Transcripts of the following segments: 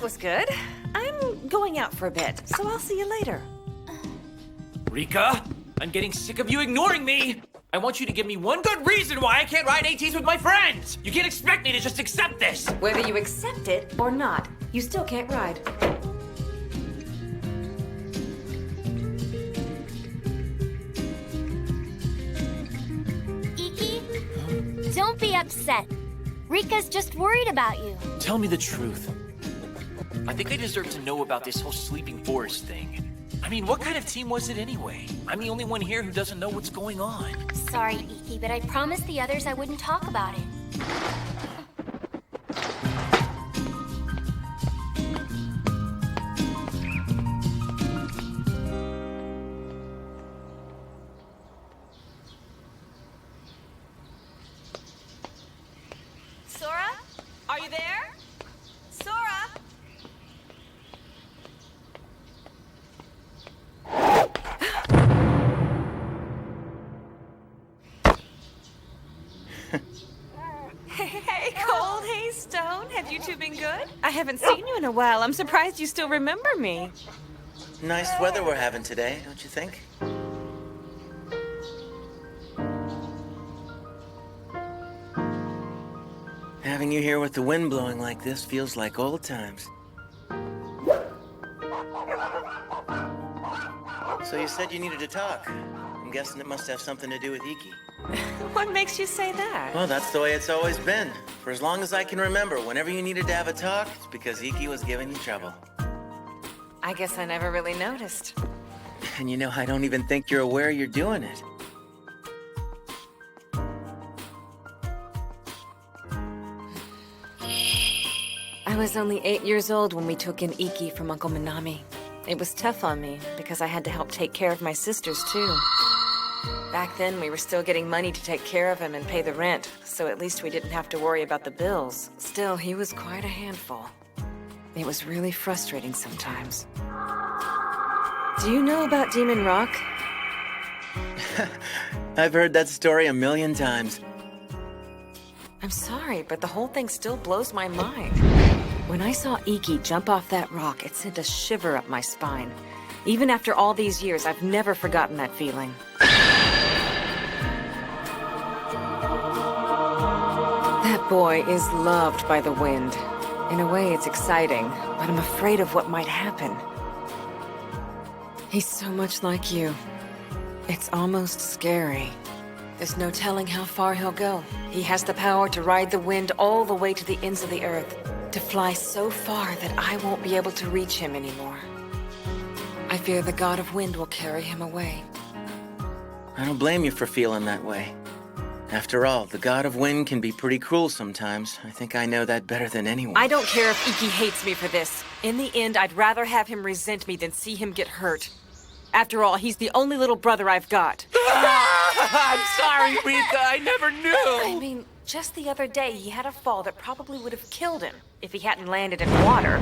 was good. I'm going out for a bit, so I'll see you later. Rika, I'm getting sick of you ignoring me. I want you to give me one good reason why I can't ride ATs with my friends. You can't expect me to just accept this. Whether you accept it or not, you still can't ride. Iki, don't be upset. Rika's just worried about you. Tell me the truth. I think I deserve to know about this whole sleeping forest thing. I mean, what kind of team was it anyway? I'm the only one here who doesn't know what's going on. Sorry, Iki, but I promised the others I wouldn't talk about it. Sora? Are you there? Sora? Hey, Cold. Hey, Stone. Have you two been good? I haven't seen you in a while. I'm surprised you still remember me. Nice weather we're having today, don't you think? Having you here with the wind blowing like this feels like old times. So you said you needed to talk. I'm guessing it must have something to do with Iki. What makes you say that? Well, that's the way it's always been. For as long as I can remember, whenever you needed to have a talk, it's because Iki was giving you trouble. I guess I never really noticed. And you know, I don't even think you're aware you're doing it. I was only 8 years old when we took in Iki from Uncle Minami. It was tough on me because I had to help take care of my sisters too. Back then, we were still getting money to take care of him and pay the rent, so at least we didn't have to worry about the bills. Still, he was quite a handful. It was really frustrating sometimes. Do you know about Demon Rock? I've heard that story a million times. I'm sorry, but the whole thing still blows my mind. When I saw Iki jump off that rock, it sent a shiver up my spine. Even after all these years, I've never forgotten that feeling. That boy is loved by the wind. In a way, it's exciting, but I'm afraid of what might happen. He's so much like you. It's almost scary. There's no telling how far he'll go. He has the power to ride the wind all the way to the ends of the earth, to fly so far that I won't be able to reach him anymore. I fear the god of wind will carry him away. I don't blame you for feeling that way. After all, the god of wind can be pretty cruel sometimes. I think I know that better than anyone. I don't care if Iki hates me for this. In the end, I'd rather have him resent me than see him get hurt. After all, he's the only little brother I've got. I'm sorry, Rika. I never I knew. mean, just the other day, he had a fall that probably would have killed him if he hadn't landed in water.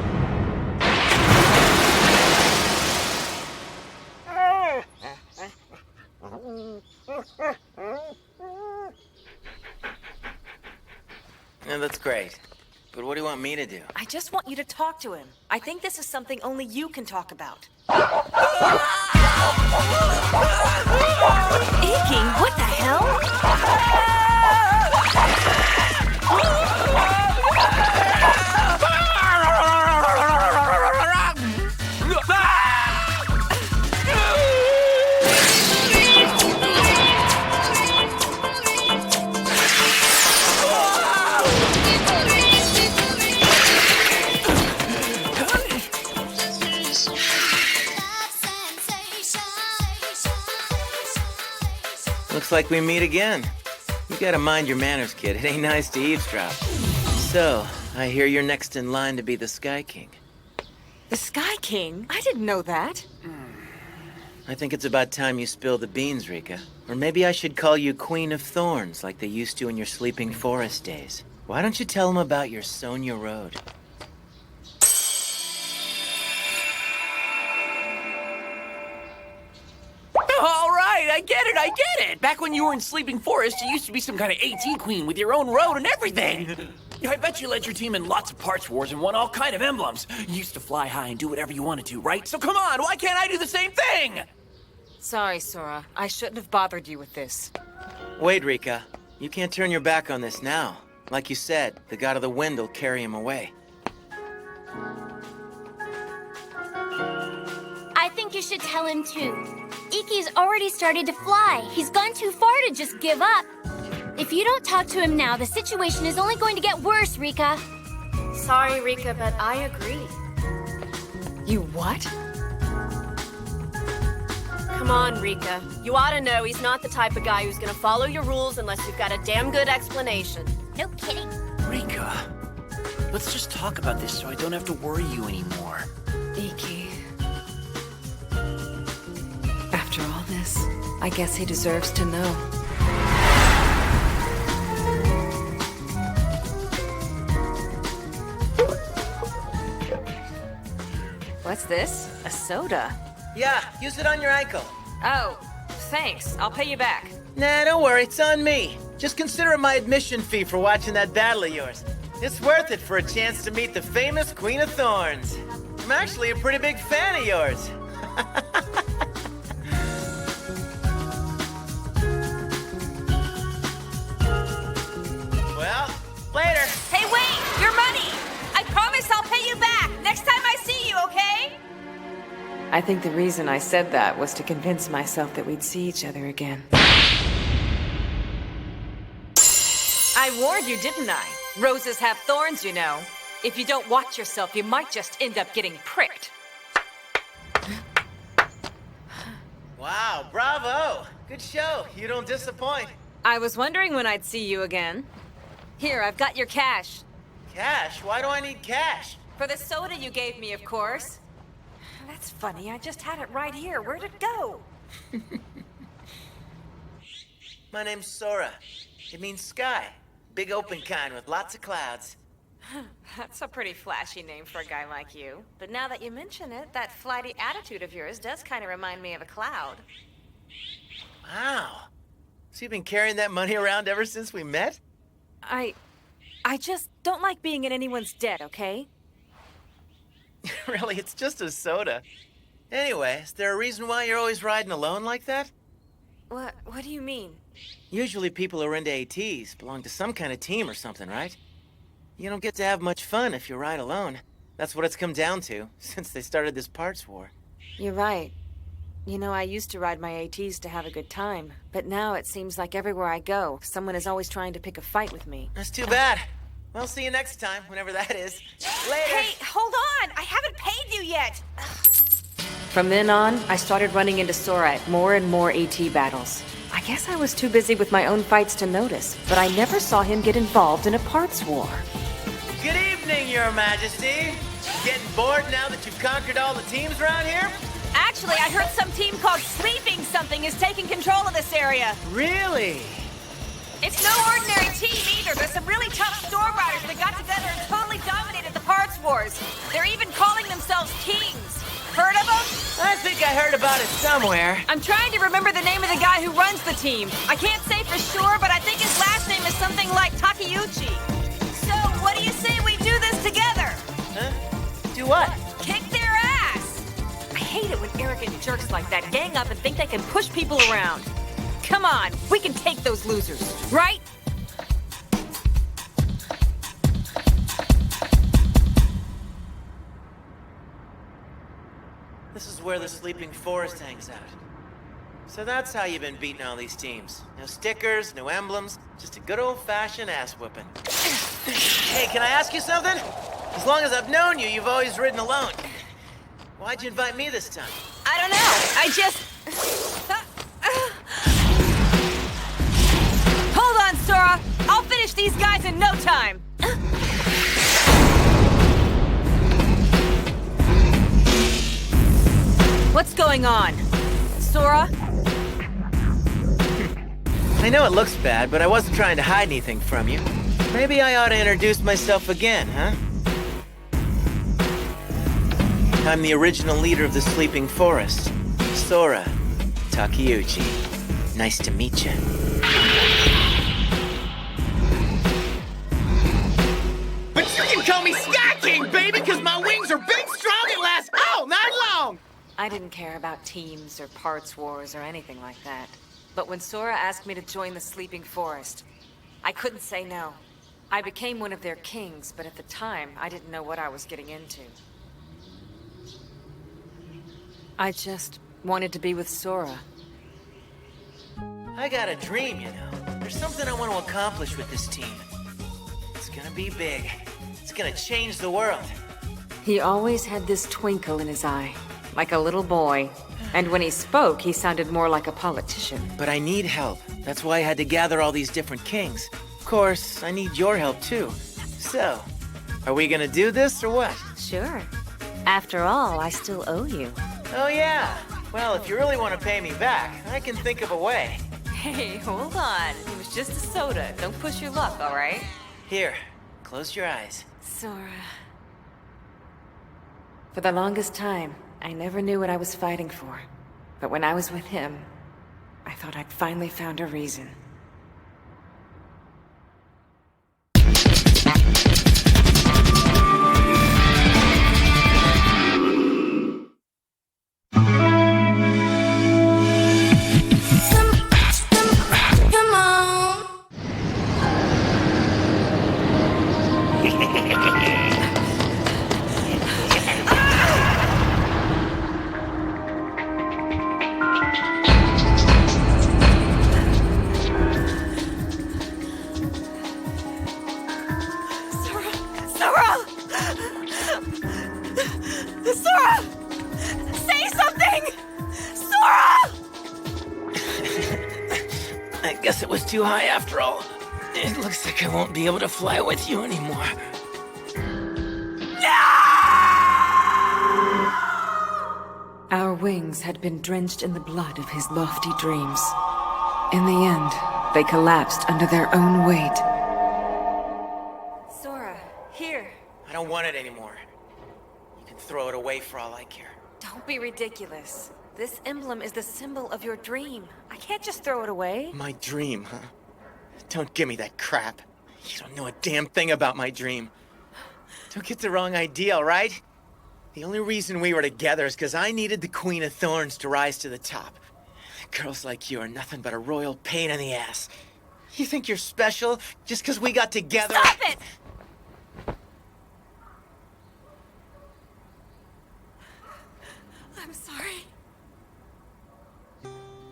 Yeah, that's great. But what do you want me to do? I just want you to talk to him. I think this is something only you can talk about. Iki, what the hell? Looks like we meet again. You gotta mind your manners, kid. It ain't nice to eavesdrop. So, I hear you're next in line to be the Sky King. The Sky King? I didn't know that. I think it's about time you spill the beans, Rika. Or maybe I should call you Queen of Thorns, like they used to in your Sleeping Forest days. Why don't you tell them about your Sonia Road? All right, I get it. Back when you were in Sleeping Forest, you used to be some kind of AT queen with your own road and everything. I bet you led your team in lots of parts wars and won all kind of emblems. You used to fly high and do whatever you wanted to, right? So come on, why can't I do the same thing? Sorry, Sora. I shouldn't have bothered you with this. Wait, Rika. You can't turn your back on this now. Like you said, the god of the wind will carry him away. I think you should tell him too. Iki's already started to fly. He's gone too far to just give up. If you don't talk to him now, the situation is only going to get worse, Rika. Sorry, Rika, but I agree. You what? Come on, Rika. You ought to know he's not the type of guy who's gonna follow your rules unless you've got a damn good explanation. No kidding. Rika, let's just talk about this so I don't have to worry you anymore. Iki. After all this, I guess he deserves to know. What's this? A soda? Yeah, use it on your ankle. Oh, thanks. I'll pay you back. Nah, don't worry, it's on me. Just consider it my admission fee for watching that battle of yours. It's worth it for a chance to meet the famous Queen of Thorns. I'm actually a pretty big fan of yours. Well, later. Hey, wait! Your money! I promise I'll pay you back next time I see you, okay? I think the reason I said that was to convince myself that we'd see each other again. I warned you, didn't I? Roses have thorns, you know. If you don't watch yourself, you might just end up getting pricked. Wow, bravo! Good show. You don't disappoint. I was wondering when I'd see you again. Here, I've got your cash. Cash? Why do I need cash? For the soda you gave me, of course. That's funny, I just had it right here. Where'd it go? My name's Sora. It means sky. Big open kind with lots of clouds. That's a pretty flashy name for a guy like you. But now that you mention it, that flighty attitude of yours does kind of remind me of a cloud. Wow. So you've been carrying that money around ever since we met? I just don't like being in anyone's debt, okay? Really, it's just a soda. Anyway, is there a reason why you're always riding alone like that? What do you mean? Usually people who are into ATs belong to some kind of team or something, right? You don't get to have much fun if you ride alone. That's what it's come down to, since they started this parts war. You're right. You know, I used to ride my ATs to have a good time, but now it seems like everywhere I go, someone is always trying to pick a fight with me. That's too bad. Well, see you next time, whenever that is. Later! Hey, hold on! I haven't paid you yet! From then on, I started running into Sora at more and more AT battles. I guess I was too busy with my own fights to notice, but I never saw him get involved in a parts war. Good evening, Your Majesty. Getting bored now that you've conquered all the teams around here? Actually, I heard some team called Sleeping Something is taking control of this area. Really? It's no ordinary team either. There's some really tough storm riders that got together and totally dominated the parts wars. They're even calling themselves Kings. Heard of them? I think I heard about it somewhere. I'm trying to remember the name of the guy who runs the team. I can't say for sure, but I think his last name is something like Takeuchi. So, what do you say we do this together? Huh? Do what? Kick their ass! I hate it when arrogant jerks like that gang up and think they can push people around. Come on, we can take those losers, right? This is where the Sleeping Forest hangs out. So that's how you've been beating all these teams. No stickers, no emblems, just a good old-fashioned ass-whooping. Hey, can I ask you something? As long as I've known you, you've always ridden alone. Why'd you invite me this time? I don't know, I just... Hold on, Sora! I'll finish these guys in no time! What's going on? Sora? I know it looks bad, but I wasn't trying to hide anything from you. Maybe I ought to introduce myself again, huh? I'm the original leader of the Sleeping Forest, Sora Takeuchi. Nice to meet you. can call me Sky King, baby, because my wings are big, strong, and last all night long! I didn't care about teams or parts wars or anything like that. But when Sora asked me to join the Sleeping Forest, I couldn't say no. I became one of their kings, but at the time, I didn't know what I was getting into. I just wanted to be with Sora. I got a dream, you know. There's something I want to accomplish with this team. It's gonna be big. It's gonna change the world. He always had this twinkle in his eye, like a little boy. And when he spoke, he sounded more like a politician. But I need help. That's why I had to gather all these different kings. Of course, I need your help too. So, are we gonna do this or what? Sure. After all, I still owe you. Oh yeah. Well, if you really want to pay me back, I can think of a way. Hey, hold on. It was just a soda. Don't push your luck, all right? Here, close your eyes. Sora. For the longest time, I never knew what I was fighting for. But when I was with him, I thought I'd finally found a reason. Come on. Sora! Sora! Say something! Sora! I guess it was too high after all. It looks like I won't be able to fly with you anymore. Our wings had been drenched in the blood of his lofty dreams. In the end, they collapsed under their own weight. Sora, here. I don't want it anymore. You can throw it away for all I care. Don't be ridiculous. This emblem is the symbol of your dream. I can't just throw it away. My dream, huh? Don't give me that crap. You don't know a damn thing about my dream. Don't get the wrong idea, all right? The only reason we were together is because I needed the Queen of Thorns to rise to the top. Girls like you are nothing but a royal pain in the ass. You think you're special just because we got together? Stop it! I'm sorry.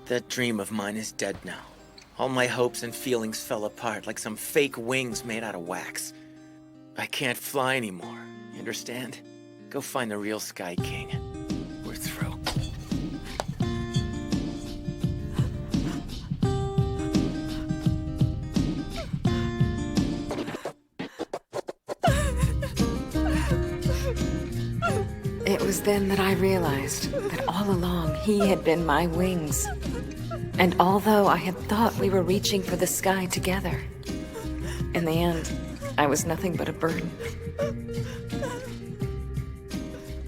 That dream of mine is dead now. All my hopes and feelings fell apart like some fake wings made out of wax. I can't fly anymore, you understand? Go find the real Sky King. We're through. It was then that I realized that all along he had been my wings. And although I had thought we were reaching for the sky together, in the end, I was nothing but a burden.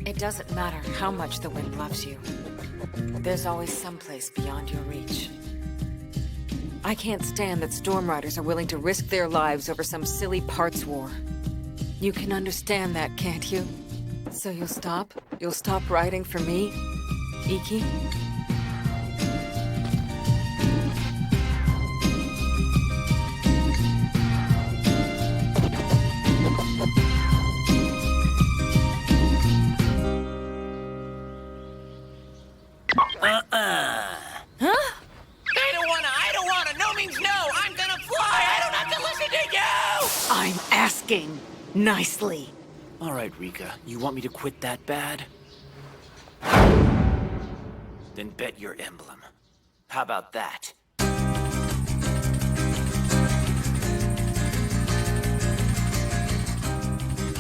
It doesn't matter how much the wind loves you. There's always someplace beyond your reach. I can't stand that storm riders are willing to risk their lives over some silly parts war. You can understand that, can't you? So you'll stop? You'll stop riding for me, Iki? No means no! I'm gonna fly! I don't have to listen to you! I'm asking nicely. All right, Rika, you want me to quit that bad? Then bet your emblem. How about that?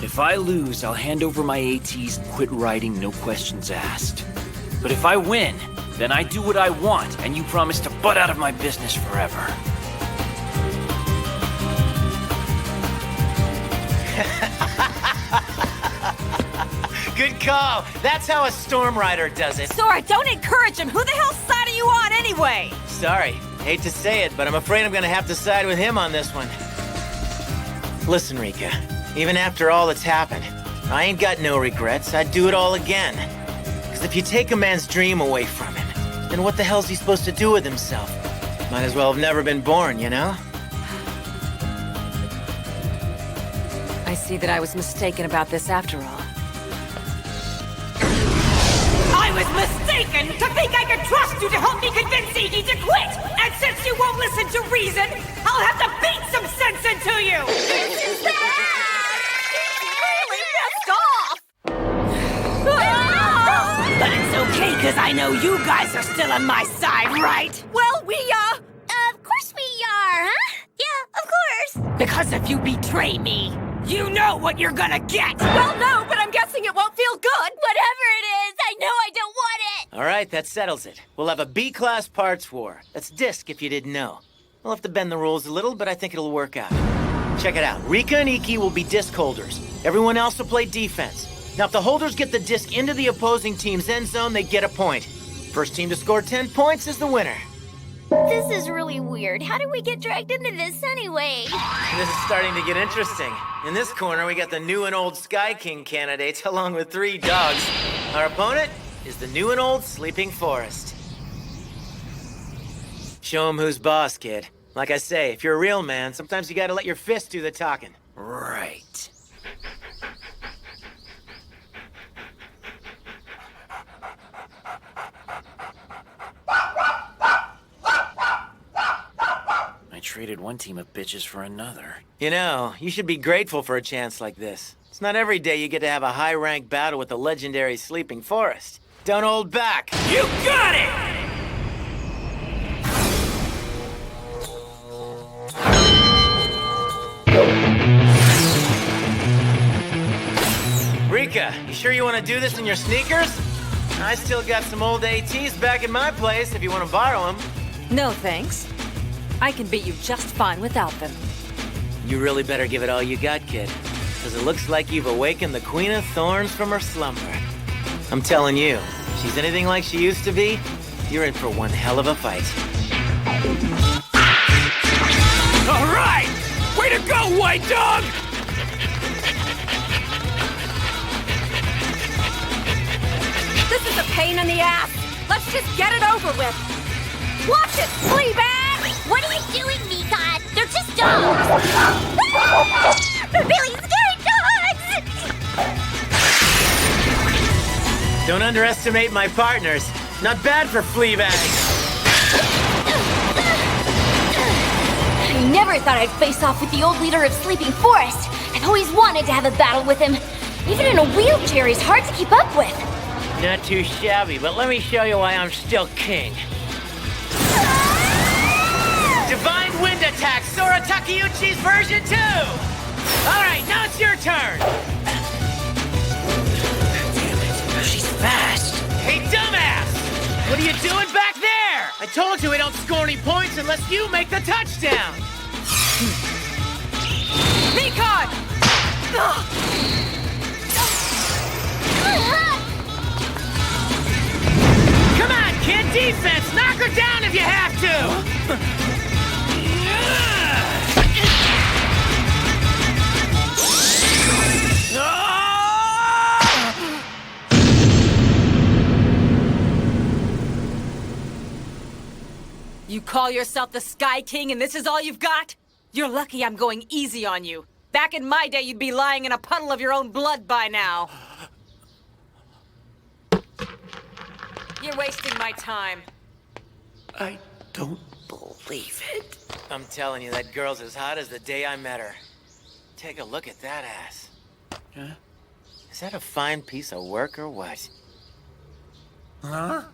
If I lose, I'll hand over my ATs and quit riding, no questions asked. But if I win, then I do what I want, and you promise to butt out of my business forever. Good call. That's how a storm rider does it. Sora, don't encourage him! Who the hell's side are you on anyway? Sorry. Hate to say it, but I'm afraid I'm gonna have to side with him on this one. Listen, Rika. Even after all that's happened, I ain't got no regrets. I'd do it all again. Because if you take a man's dream away from him, then what the hell's he supposed to do with himself? Might as well have never been born, you know? I see that I was mistaken about this after all. I was mistaken to think I could trust you to help me convince Iggy to quit! And since you won't listen to reason, I'll have to beat some sense into you! This is bad! He's really pissed off! But it's okay, because I know you guys are still on my side, right? Well, Of course we are, huh? Yeah, of course. because if you betray me, you know what you're gonna get! Well, no, but I'm guessing it won't feel good! Whatever it is, I know I don't want it. All right, that settles it. We'll have a B-class parts war. That's disc, if you didn't know. We'll have to bend the rules a little, but I think it'll work out. Check it out. Rika and Iki will be disc holders. Everyone else will play defense. Now, if the holders get the disc into the opposing team's end zone, they get a point. First team to score 10 points is the winner. This is really weird. How did we get dragged into this anyway? This is starting to get interesting. In this corner, we got the new and old Sky King candidates, along with 3 dogs. Our opponent is the new and old Sleeping Forest. Show 'em who's boss, kid. Like I say, if you're a real man, sometimes you gotta let your fists do the talking. Right. I traded one team of bitches for another. You know, you should be grateful for a chance like this. It's not every day you get to have a high-ranked battle with the legendary Sleeping Forest. Don't hold back. You got it! Rika, you sure you want to do this in your sneakers? I still got some old ATs back in my place if you want to borrow them. No, thanks. I can beat you just fine without them. You really better give it all you got, kid. Because it looks like you've awakened the Queen of Thorns from her slumber. I'm telling you, if she's anything like she used to be, you're in for one hell of a fight. All right! Way to go, white dog! This is a pain in the ass. Let's just get it over with. Watch it, Fleabag! What are you doing, Mika? They're just dogs. They're really scary dogs. Don't underestimate my partners. Not bad for Fleabag. I never thought I'd face off with the old leader of Sleeping Forest. I've always wanted to have a battle with him. Even in a wheelchair, he's hard to keep up with. Not too shabby, but let me show you why I'm still king. Divine Wind Attack, Sora Takeuchi's version 2! Alright, now it's your turn! Damn it, she's fast. Hey, dumbass! What are you doing back there? I told you we don't score any points unless you make the touchdown! Mika! Come on, kid, defense! Knock her down if you have to! You call yourself the Sky King and this is all you've got? You're lucky I'm going easy on you. Back in my day, you'd be lying in a puddle of your own blood by now. You're wasting my time. I don't believe it. I'm telling you, that girl's as hot as the day I met her. Take a look at that ass. Huh? Is that a fine piece of work or what? Huh?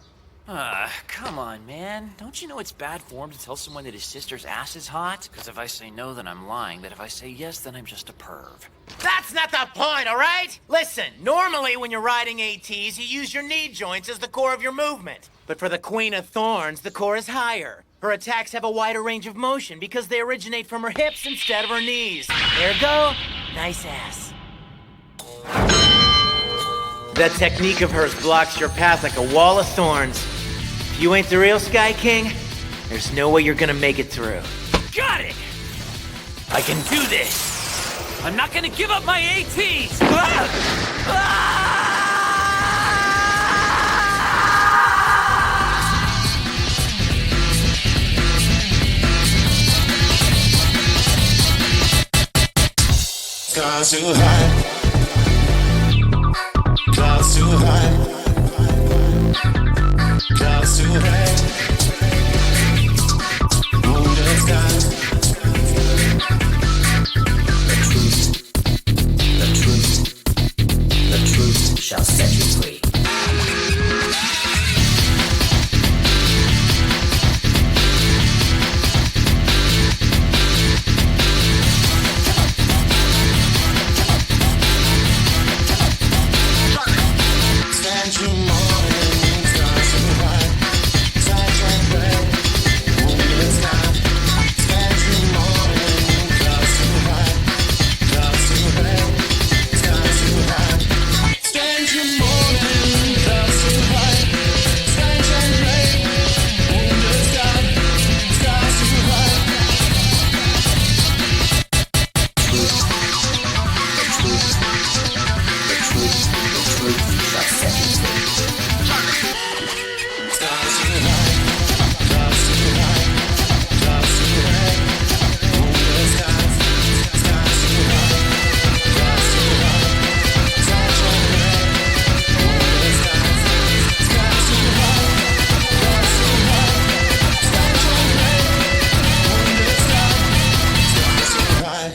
Come on, man. Don't you know it's bad form to tell someone that his sister's ass is hot? Because if I say no, then I'm lying. But if I say yes, then I'm just a perv. That's not the point, all right? Listen, normally when you're riding ATs, you use your knee joints as the core of your movement. But for the Queen of Thorns, the core is higher. Her attacks have a wider range of motion because they originate from her hips instead of her knees. There you go. Nice ass. That technique of hers blocks your path like a wall of thorns. If you ain't the real Sky King, there's no way you're gonna make it through. Got it! I can do this! I'm not gonna give up my ATs! Ah! Ah! Clouds too high. Clouds too high. Clouds too high. Moonlit skies. The truth shall set you free. Stand you morning, stars too high. Sunshine red, moonlit sky. Stand you morning, clouds too high. Clouds too red, skies too high. Stand you morning, clouds too high. Sunshine red, moonlit sky. Stars too high. Shall set you free. Stars too high. Clouds too high. Clouds too red, moonlit skies. Stars too high. Clouds too high. Sunshine red, moonlit skies. Stars too high. Clouds too high. Sunshine red, moonlit skies. Stars too high.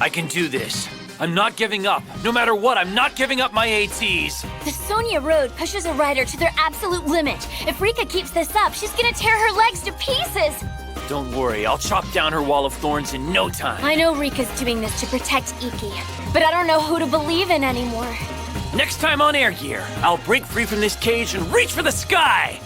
I can do this. I'm not giving up. No matter what, I'm not giving up my ATs. The Sonia Road pushes a rider to their absolute limit. If Rika keeps this up, she's gonna tear her legs to pieces. Don't worry, I'll chop down her wall of thorns in no time. I know Rika's doing this to protect Iki, but I don't know who to believe in anymore. Next time on Air Gear, I'll break free from this cage and reach for the sky!